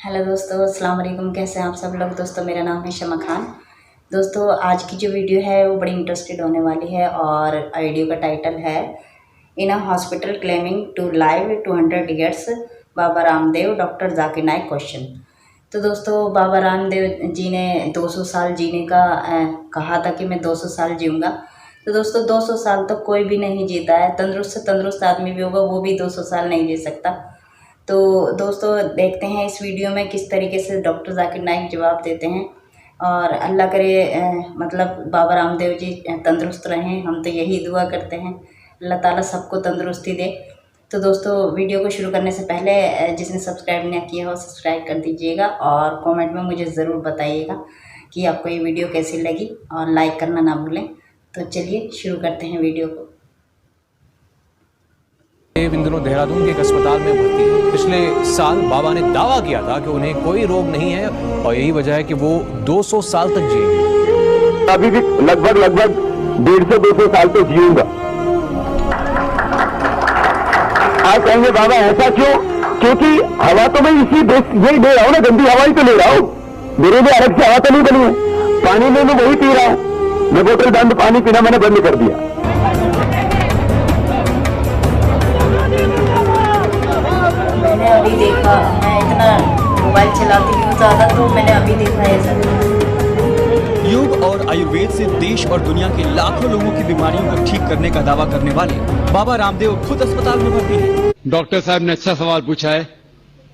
Hello दोस्तों, अस्सलाम वालेकुम। कैसे हैं आप सब लोग? दोस्तों, मेरा नाम है शमा खान। दोस्तों, आज की जो वीडियो है वो बड़ी इंटरेस्टेड होने वाली है और वीडियो का टाइटल है in a hospital claiming to live 200 years Baba Ramdev doctor Zakir Naik question. तो दोस्तों, बाबा रामदेव जी ने 200 साल जीने का कहा था कि मैं 200 साल जीऊँगा। तो दोस्तों, 200 साल तो कोई भी नहीं जीता है। तंदुरुस्त से तंदुरुस्त आदमी भी होगा, वो भी 200 साल नहीं जी सकता। तो दोस्तों, देखते हैं इस वीडियो में किस तरीके से डॉक्टर जाकिर नाइक जवाब देते हैं। और अल्लाह करे मतलब बाबा रामदेव जी तंदुरुस्त रहें, हम तो यही दुआ करते हैं। अल्लाह ताला सबको तंदुरुस्ती दे। तो दोस्तों, वीडियो को शुरू करने से पहले जिसने सब्सक्राइब नहीं किया हो सब्सक्राइब कर दीजिएगा और कमेंट में मुझे ज़रूर बताइएगा कि आपको ये वीडियो कैसी लगी और लाइक करना ना भूलें। तो चलिए शुरू करते हैं वीडियो को। इन दिनों देहरादून के एक अस्पताल में भर्ती है। पिछले साल बाबा ने दावा किया था कि उन्हें कोई रोग नहीं है और यही वजह है कि वो 200 साल तक जिएंगे। अभी भी लगभग 150-200 साल तो जीऊंगा। आप कहेंगे बाबा ऐसा क्यों? क्योंकि हवा तो मैं इसी यही ले रहा हूँ ना, गंदी हवा ही तो ले रहा हूँ। मेरे लिए अलग से हवा तो नहीं बनी है। पानी में मैं वही पी रहा हूँ। मैं बोतल बंद पानी पीना मैंने बंद कर दिया। मैंने अभी देखा, मैं इतना मोबाइल चलाती हूँ ज़्यादा, तो मैंने अभी देखा है ऐसा। योग और आयुर्वेद से देश और दुनिया के लाखों लोगों की बीमारियों को ठीक करने का दावा करने वाले बाबा रामदेव खुद अस्पताल में भर्ती हैं। डॉक्टर साहब ने अच्छा सवाल पूछा है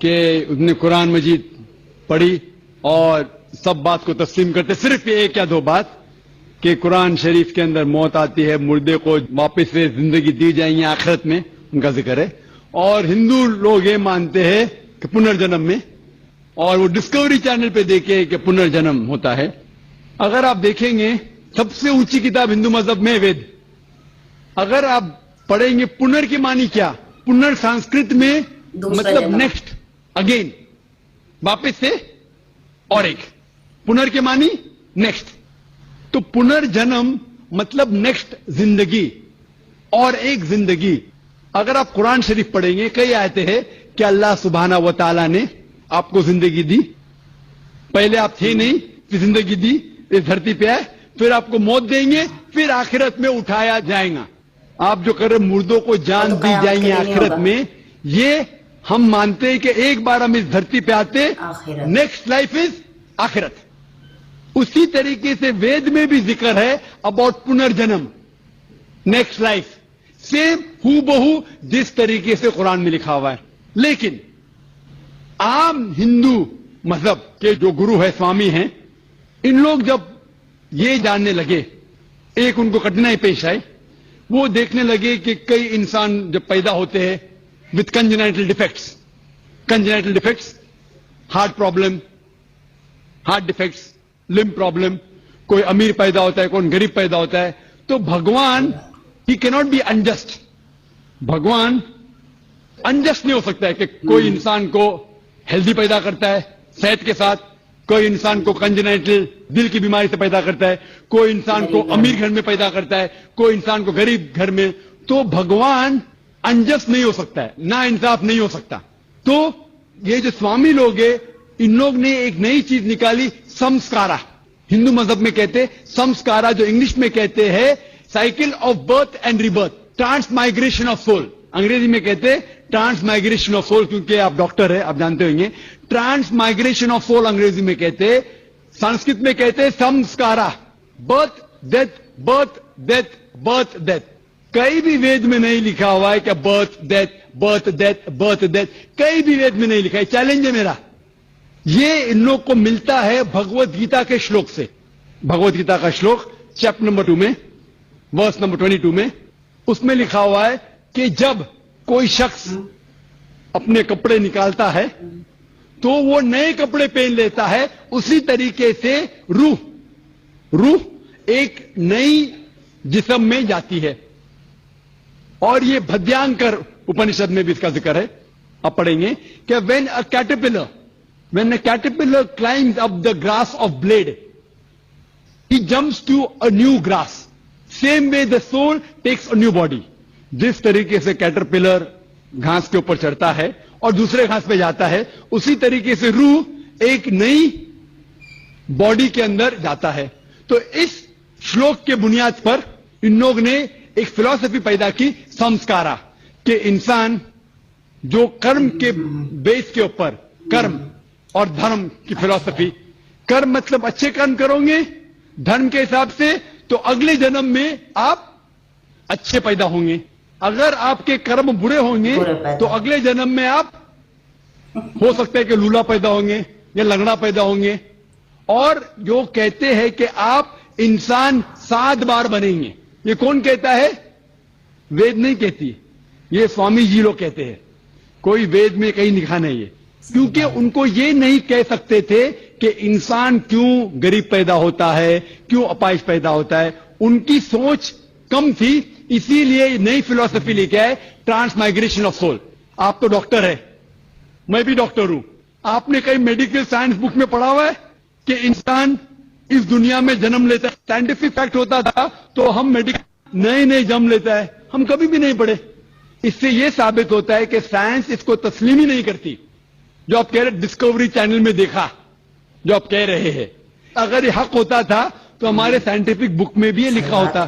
कि उसने कुरान मजीद पढ़ी और सब बात को तस्लीम करते, सिर्फ एक या दो बात कि कुरान शरीफ के अंदर मौत आती है, मुर्दे को वापस से जिंदगी दी जाएगी आखिरत में, उनका जिक्र है। और हिंदू लोग ये मानते हैं कि पुनर्जन्म में, और वो डिस्कवरी चैनल पे देखे कि पुनर्जन्म होता है। अगर आप देखेंगे सबसे ऊंची किताब हिंदू मजहब में वेद, अगर आप पढ़ेंगे पुनर की मानी क्या, पुनर संस्कृत में मतलब नेक्स्ट, अगेन, वापस से, और एक पुनर के मानी नेक्स्ट। तो पुनर्जन्म मतलब नेक्स्ट जिंदगी और एक जिंदगी। अगर आप कुरान शरीफ पढ़ेंगे, कई आयतें हैं कि अल्लाह सुब्हाना व तआला ने आपको जिंदगी दी, पहले आप थे नहीं, फिर जिंदगी दी, इस धरती पे आए, फिर आपको मौत देंगे, फिर आखिरत में उठाया जाएगा। आप जो कर रहे मुर्दों को जान तो दी जाएंगी आखिरत में, ये हम मानते हैं कि एक बार हम इस धरती पे आते, नेक्स्ट लाइफ इज आखिरत। उसी तरीके से वेद में भी जिक्र है अबाउट पुनर्जन्म, नेक्स्ट लाइफ, सेम हूबहू जिस तरीके से कुरान में लिखा हुआ है। लेकिन आम हिंदू मजहब के जो गुरु है, स्वामी हैं, इन लोग जब ये जानने लगे, एक उनको कठिनाई पेश आई, वो देखने लगे कि कई इंसान जब पैदा होते हैं with congenital defects, heart problem, heart defects, limb problem, कोई अमीर पैदा होता है, कौन गरीब पैदा होता है, तो भगवान ही कैनॉट बी अनजस्ट। भगवान अनजस्ट नहीं हो सकता है कि कोई इंसान को हेल्दी पैदा करता है सेहत के साथ, कोई इंसान को कंजेनाइटल दिल की बीमारी से पैदा करता है, कोई इंसान को अमीर घर में पैदा करता है, कोई इंसान को गरीब घर में। तो भगवान अनजस्ट नहीं हो सकता है, ना इंसाफ नहीं हो सकता। तो ये जो स्वामी लोग हैं, इन लोग ने एक नई चीज निकाली, संस्कारा। हिंदू मजहब में कहते संस्कारा, जो इंग्लिश में कहते हैं cycle of birth and rebirth, transmigration of soul. अंग्रेजी में कहते ट्रांसमाइग्रेशन ऑफ सोल, क्योंकि आप डॉक्टर है, आप जानते होंगे। ट्रांसमाइग्रेशन ऑफ सोल अंग्रेजी में कहते, संस्कृत में कहते संस्कारा, birth death, birth death, birth death. कहीं भी वेद में नहीं लिखा हुआ है कि birth death, birth death, birth death, कहीं भी वेद में नहीं लिखा है। चैलेंज है मेरा, ये इन लोग को मिलता है भगवत गीता के श्लोक से। भगवत गीता का श्लोक चैप्टर नंबर 2 में, वर्स नंबर 22 में, उसमें लिखा हुआ है कि जब कोई शख्स अपने कपड़े निकालता है तो वो नए कपड़े पहन लेता है, उसी तरीके से रूह एक नई जिस्म में जाती है। और ये भद्यांकर उपनिषद में भी इसका जिक्र है, आप पढ़ेंगे कि when a caterpillar climbs up the grass of blade, he jumps to a new grass. Same way the soul takes a new body. जिस तरीके से कैटरपिलर घास के ऊपर चढ़ता है اور دوسرے گھاس پہ جاتا ہے, اسی طریقے سے روح ایک نئی باڈی کے اندر جاتا ہے. تو اس شلوک کے بنیاد پر ان لوگ نے ایک فلسفی پیدا کی, سمسکارا, کہ انسان جو کرم کے بیس کے اوپر, کرم اور دھرم کی فلسفی, کرم مطلب اچھے کرم کرو گے دھرم کے حساب سے تو اگلے جنم میں آپ اچھے پیدا ہوں گے, اگر آپ کے کرم برے ہوں گے تو اگلے جنم میں آپ ہو سکتا ہے کہ لولا پیدا ہوں گے یا لنگڑا پیدا ہوں گے. اور جو کہتے ہیں کہ آپ انسان 7 بار بنیں گے, یہ کون کہتا ہے؟ وید نہیں کہتی, یہ سوامی جی لوگ کہتے ہیں, کوئی وید میں کہیں لکھا نہیں ہے. کیونکہ ان کو یہ نہیں کہہ سکتے تھے کہ انسان کیوں غریب پیدا ہوتا ہے, کیوں اپائش پیدا ہوتا ہے, ان کی سوچ کم تھی, اسی لیے نئی فلسفی لے کے آئے, ٹرانس مائگریشن آف سول. آپ تو ڈاکٹر ہے, میں بھی ڈاکٹر ہوں, آپ نے کئی میڈیکل سائنس بک میں پڑھا ہوا ہے کہ انسان اس دنیا میں جنم لیتا ہے؟ سائنٹیفک فیکٹ ہوتا تھا تو ہم میڈیکل نئے جنم لیتا ہے, ہم کبھی بھی نہیں پڑھے. اس سے یہ ثابت ہوتا ہے کہ سائنس اس کو تسلیم ہی نہیں کرتی. جو آپ کہہ رہے ڈسکوری چینل میں دیکھا, جو آپ کہہ رہے ہیں, اگر یہ حق ہوتا تھا تو ہمارے سائنٹیفک بک میں بھی یہ لکھا ہوتا.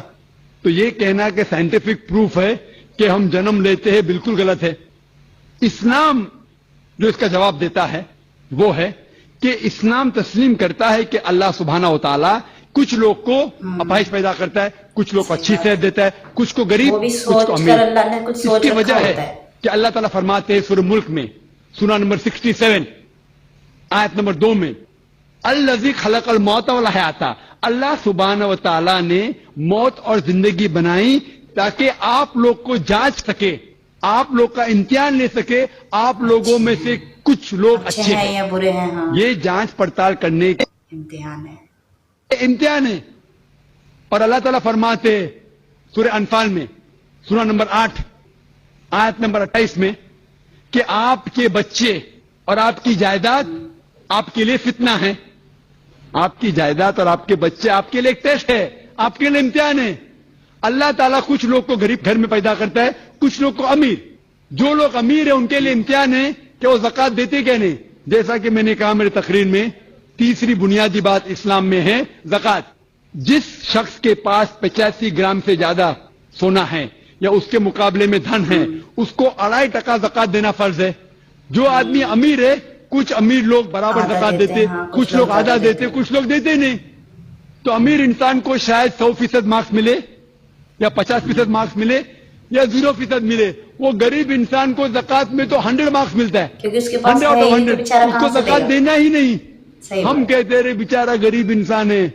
تو یہ کہنا کہ سائنٹیفک پروف ہے کہ ہم جنم لیتے ہیں, بالکل غلط ہے. اسلام جو اس کا جواب دیتا ہے وہ ہے کہ اسلام تسلیم کرتا ہے کہ اللہ سبحانہ و تعالی کچھ لوگ کو اپائش پیدا کرتا ہے, کچھ لوگ کو اچھی صحت دیتا ہے, کچھ کو غریب, کچھ کو امیر. اس کی وجہ ہے کہ اللہ تعالیٰ فرماتے ہیں سورہ ملک میں, سورہ نمبر 67 آیت نمبر 2 میں, الذی خلق الموت والحیات, اللہ سبحانہ و تعالیٰ نے موت اور زندگی بنائی تاکہ آپ لوگ کو جانچ سکے, آپ لوگ کا امتحان لے سکے, آپ لوگوں میں سے کچھ لوگ اچھے ہیں یا برے ہیں. ہاں, یہ جانچ پڑتال کرنے کا امتحان ہے. امتحان ہے. اور اللہ تعالیٰ فرماتے سورہ انفال میں سورہ نمبر 8 آیت نمبر 28 میں کہ آپ کے بچے اور آپ کی جائیداد آپ کے لیے فتنہ ہے. آپ کی جائیداد اور آپ کے بچے آپ کے لیے ایک ٹیسٹ ہے, آپ کے لیے امتحان ہے. اللہ تعالیٰ کچھ لوگ کو غریب گھر میں پیدا کرتا ہے, کچھ لوگ کو امیر. جو لوگ امیر ہیں ان کے لیے امتحان ہے کہ وہ زکوٰۃ دیتے کہ نہیں. جیسا کہ میں نے کہا میرے تقریر میں, تیسری بنیادی بات اسلام میں ہے زکوٰۃ. جس شخص کے پاس 85 گرام سے زیادہ سونا ہے یا اس کے مقابلے میں دھن ہے, اس کو 2.5% زکوٰۃ دینا فرض ہے. جو آدمی امیر ہے, کچھ امیر لوگ برابر زکوٰۃ دیتے, کچھ لوگ آدھا دیتے, کچھ لوگ دیتے نہیں. تو امیر انسان کو شاید 100% مارکس ملے یا 50% مارکس ملے یا 0% ملے. وہ غریب انسان کو زکوٰۃ میں تو 100 مارکس ملتا ہے, کیونکہ اس کے پاس 100 out of 100. اس کو زکوٰۃ دینا ہی نہیں. ہم کہتے رہے بیچارہ غریب انسان ہے,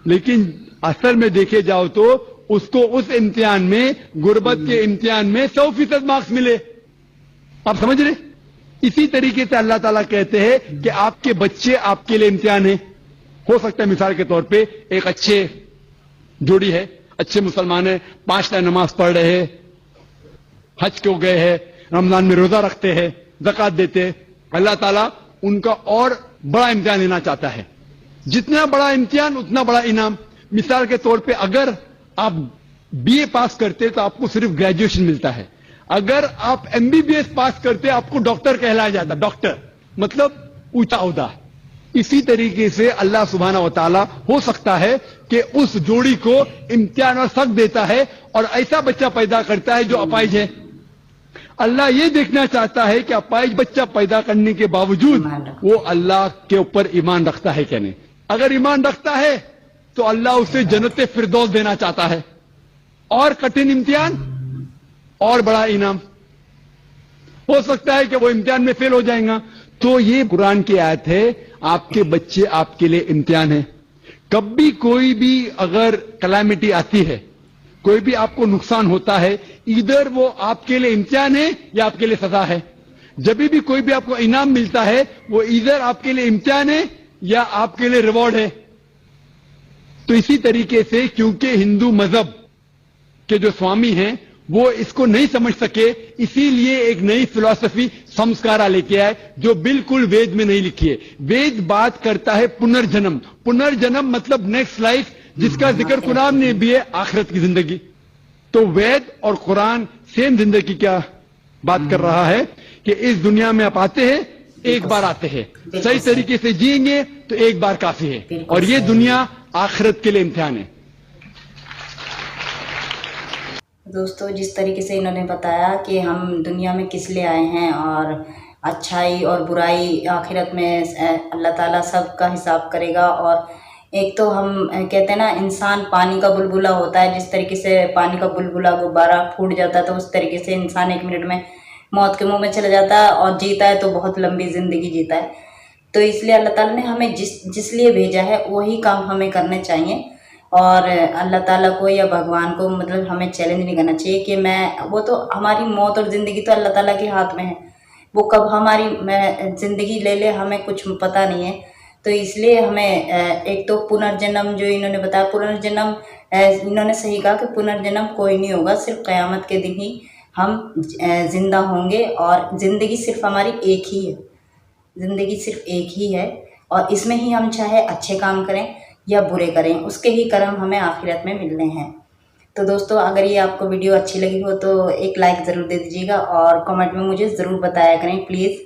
لیکن اصل میں دیکھے جاؤ تو اس کو اس امتحان میں, غربت کے امتحان میں 100% مارکس ملے. آپ سمجھ رہے؟ اسی طریقے سے اللہ تعالیٰ کہتے ہیں کہ آپ کے بچے آپ کے لیے امتحان ہے. ہو سکتا ہے مثال کے طور پہ ایک اچھے جوڑی ہے, اچھے مسلمان ہیں, 5 ٹائم نماز پڑھ رہے ہیں, حج کو گئے ہیں, رمضان میں روزہ رکھتے ہیں, زکوٰۃ دیتے ہیں. اللہ تعالیٰ ان کا اور بڑا امتحان لینا چاہتا ہے. جتنا بڑا امتحان اتنا بڑا انعام. مثال کے طور پہ اگر آپ BA پاس کرتے تو آپ کو صرف گریجویشن ملتا ہے, اگر آپ MBBS پاس کرتے آپ کو ڈاکٹر کہلایا جاتا. ڈاکٹر مطلب اونچا عہدہ. اسی طریقے سے اللہ سبحانہ و تعالیٰ ہو سکتا ہے کہ اس جوڑی کو امتحان اور سخت دیتا ہے اور ایسا بچہ پیدا کرتا ہے جو اپائج ہے. اللہ یہ دیکھنا چاہتا ہے کہ اپائج بچہ پیدا کرنے کے باوجود وہ اللہ کے اوپر ایمان رکھتا ہے کہ نہیں. اگر ایمان رکھتا ہے تو اللہ اسے جنت فردوس دینا چاہتا ہے. اور کٹھن امتحان اور بڑا انعام. ہو سکتا ہے کہ وہ امتحان میں فیل ہو جائیں گا. تو یہ قرآن کی آیت ہے, آپ کے بچے آپ کے لیے امتحان ہے. کبھی کوئی بھی اگر کلیمٹی آتی ہے, کوئی بھی آپ کو نقصان ہوتا ہے, ادھر وہ آپ کے لیے امتحان ہے یا آپ کے لیے سزا ہے. جب بھی کوئی بھی آپ کو انعام ملتا ہے وہ ادھر آپ کے لیے امتحان ہے یا آپ کے لیے ریوارڈ ہے. تو اسی طریقے سے کیونکہ ہندو مذہب کے جو سوامی ہیں وہ اس کو نہیں سمجھ سکے, اسی لیے ایک نئی فلسفی سمسکارا لے کے آئے جو بالکل وید میں نہیں لکھی ہے. وید بات کرتا ہے پنرجنم. پنرجنم مطلب نیکسٹ لائف, جس کا ذکر قرآن نے بھی ہے, آخرت کی زندگی. تو وید اور قرآن سیم زندگی کیا بات کر رہا ہے कि इस दुनिया में आप आते हैं, एक बार आते हैं, सही तरीके से जिएंगे तो एक बार काफी है, और ये दुनिया आखिरत के लिए इम्तिहान है। दोस्तों, जिस तरीके से इन्होंने बताया कि हम दुनिया में किस लिए आए हैं और अच्छाई और बुराई आखिरत में अल्लाह ताला सब का हिसाब करेगा। और एक तो हम कहते हैं ना, इंसान पानी का बुलबुला होता है, जिस तरीके से पानी का बुलबुला गुब्बारा फूट जाता है तो उस तरीके से इंसान 1 मिनट में मौत के मुंह में चला जाता है, और जीता है तो बहुत लंबी ज़िंदगी जीता है। तो इसलिए अल्लाह ताला ने हमें जिस लिए भेजा है वही काम हमें करने चाहिए, और अल्लाह ताला को या भगवान को मतलब हमें चैलेंज नहीं करना चाहिए कि वो तो हमारी मौत और ज़िंदगी तो अल्लाह ताला के हाथ में है, वो कब हमारी ज़िंदगी ले ले हमें कुछ पता नहीं है। तो इसलिए हमें एक तो पुनर्जन्म जो इन्होंने बताया, पुनर्जन्म इन्होंने सही कहा कि पुनर्जन्म कोई नहीं होगा, सिर्फ क़यामत के दिन ही हम ज़िंदा होंगे, और ज़िंदगी सिर्फ हमारी एक ही है, ज़िंदगी सिर्फ एक ही है, और इसमें ही हम चाहे अच्छे काम करें या बुरे करें, उसके ही कर्म हमें आखिरत में मिलने हैं। तो दोस्तों, अगर ये आपको वीडियो अच्छी लगी हो तो एक लाइक ज़रूर दे दीजिएगा, और कमेंट में मुझे ज़रूर बताया करें प्लीज़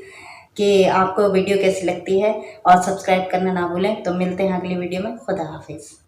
कि आपको वीडियो कैसी लगती है, और सब्सक्राइब करना ना भूलें। तो मिलते हैं अगली वीडियो में। खुदा हाफिज़।